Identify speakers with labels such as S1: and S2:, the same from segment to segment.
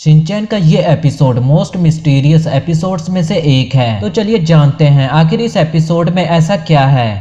S1: Shinchan का ये episode most mysterious episodes में से एक है। तो चलिए जानते हैं आखिर इस एपिसोड में ऐसा क्या है।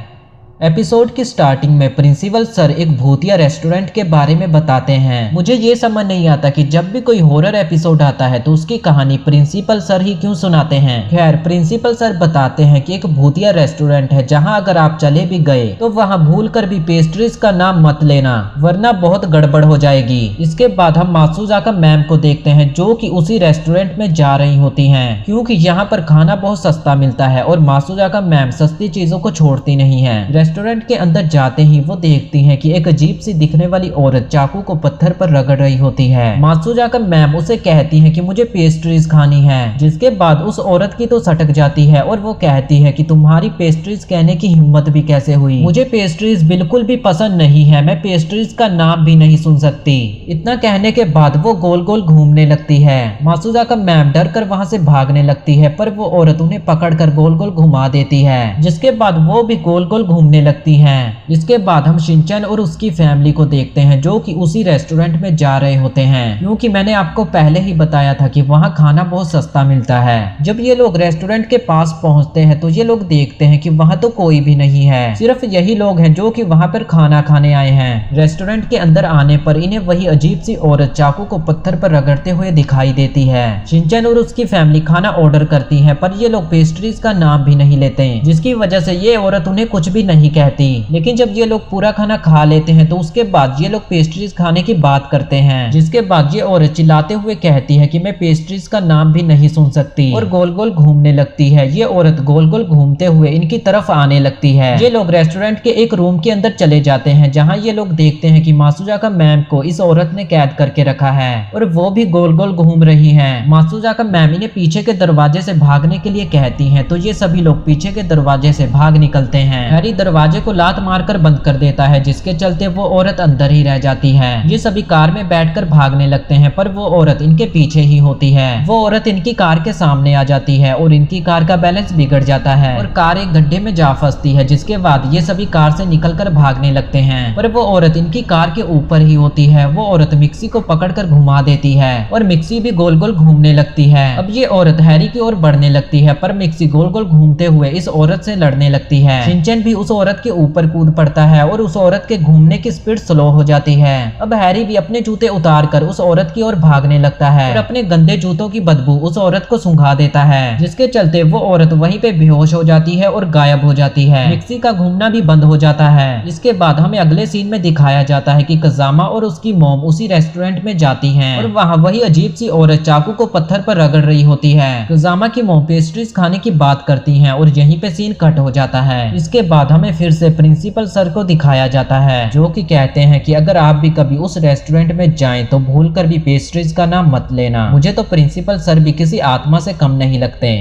S1: एपिसोड की स्टार्टिंग में प्रिंसिपल सर एक भूतिया रेस्टोरेंट के बारे में बताते हैं। मुझे ये समझ नहीं आता कि जब भी कोई हॉरर एपिसोड आता है तो उसकी कहानी प्रिंसिपल सर ही क्यों सुनाते हैं। खैर, प्रिंसिपल सर बताते हैं कि एक भूतिया रेस्टोरेंट है जहां अगर आप चले भी गए तो वहां भूलकर भी पेस्ट्रीज का नाम मत लेना, वरना बहुत गड़बड़ हो जाएगी। इसके बाद हम मासुजाका मैम को देखते हैं जो कि उसी रेस्टोरेंट में जा रही होती हैं, क्योंकि यहाँ पर खाना बहुत सस्ता मिलता है और मासुजाका मैम सस्ती चीजों को छोड़ती नहीं है। रेस्टोरेंट के अंदर जाते ही वो देखती हैं कि एक अजीब सी दिखने वाली औरत चाकू को पत्थर पर रगड़ रही होती है। मासुजाका मैम उसे कहती है कि मुझे पेस्ट्रीज खानी है, जिसके बाद उस औरत की तो सटक जाती है और वो कहती है कि तुम्हारी पेस्ट्रीज कहने की हिम्मत भी कैसे हुई, मुझे पेस्ट्रीज बिल्कुल भी पसंद नहीं है, मैं पेस्ट्रीज का नाम भी नहीं सुन सकती। इतना कहने के बाद वो गोल गोल घूमने लगती है। मासुजाका मैम डर कर वहाँ से भागने लगती है, पर वो औरत उन्हें पकड़ कर गोल गोल घुमा देती है, जिसके बाद वो भी गोल गोल घूमने लगती हैं। इसके बाद हम शिनचैन और उसकी फैमिली को देखते हैं जो कि उसी रेस्टोरेंट में जा रहे होते हैं, क्योंकि मैंने आपको पहले ही बताया था कि वहां खाना बहुत सस्ता मिलता है। जब ये लोग रेस्टोरेंट के पास पहुंचते हैं तो ये लोग देखते हैं कि वहां तो कोई भी नहीं है, सिर्फ यही लोग हैं जो कि वहां पर खाना खाने आए हैं। रेस्टोरेंट के अंदर आने पर इन्हें वही अजीब सी औरत चाकू को पत्थर पर रगड़ते हुए दिखाई देती है। शिनचैन और उसकी फैमिली खाना ऑर्डर करती है, पर ये लोग पेस्ट्रीज का नाम भी नहीं लेते, जिसकी वजह से ये औरत उन्हें कुछ भी नहीं कहती। लेकिन जब ये लोग पूरा खाना खा लेते हैं तो उसके बाद ये लोग पेस्ट्रीज खाने की बात करते हैं, जिसके बाद ये औरत चिल्लाते हुए कहती है कि मैं पेस्ट्रीज का नाम भी नहीं सुन सकती और गोल गोल घूमने लगती है। ये औरत गोल गोल घूमते हुए इनकी तरफ आने लगती है। ये लोग रेस्टोरेंट के एक रूम के अंदर चले जाते हैं जहाँ ये लोग देखते हैं कि मासुजाका मैम को इस औरत ने कैद करके रखा है और वो भी गोल गोल घूम रही है। मासुजाका मैम इन्हें पीछे के दरवाजे से भागने के लिए कहती है, तो ये सभी लोग पीछे के दरवाजे से भाग निकलते हैं। हैरी दरवाजे को लात मारकर बंद कर देता है, जिसके चलते वो औरत अंदर ही रह जाती है। ये सभी कार में बैठकर भागने लगते हैं, पर वो औरत इनके पीछे ही होती है। वो औरत इनकी कार के सामने आ जाती है और इनकी कार का बैलेंस बिगड़ जाता है और कार एक गड्ढे में जा फंसती है, जिसके बाद ये सभी कार से निकलकर भागने लगते हैं, पर वो औरत इनकी कार के ऊपर ही होती है। वो औरत मिक्सी को पकड़कर घुमा देती है और मिक्सी भी गोल गोल घूमने लगती है। अब ये औरत हैरी की ओर बढ़ने लगती है, पर मिक्सी गोल गोल घूमते हुए इस औरत से लड़ने लगती है। शिनचैन भी उस औरत के ऊपर कूद पड़ता है और उस औरत के घूमने की स्पीड स्लो हो जाती है। अब हैरी भी अपने जूते उतार कर उस औरत की ओर भागने लगता है और अपने गंदे जूतों की बदबू उस औरत को सूंघा देता है, जिसके चलते वो औरत वहीं पे बेहोश हो जाती है और गायब हो जाती है। मिक्सी का घूमना भी बंद हो जाता है। इसके बाद हमें अगले सीन में दिखाया जाता है कि कज़ामा और उसकी मॉम उसी रेस्टोरेंट में जाती हैं और वहाँ वही अजीब सी औरत चाकू को पत्थर पर रगड़ रही होती है। कज़ामा की मॉम पेस्ट्रीज खाने की बात करती हैं और यहीं पे सीन कट हो जाता है। इसके बाद हमें फिर से प्रिंसिपल सर को दिखाया जाता है जो कि कहते हैं कि अगर आप भी कभी उस रेस्टोरेंट में जाएं तो भूलकर भी पेस्ट्रीज का नाम मत लेना। मुझे तो प्रिंसिपल सर भी किसी आत्मा से कम नहीं लगते।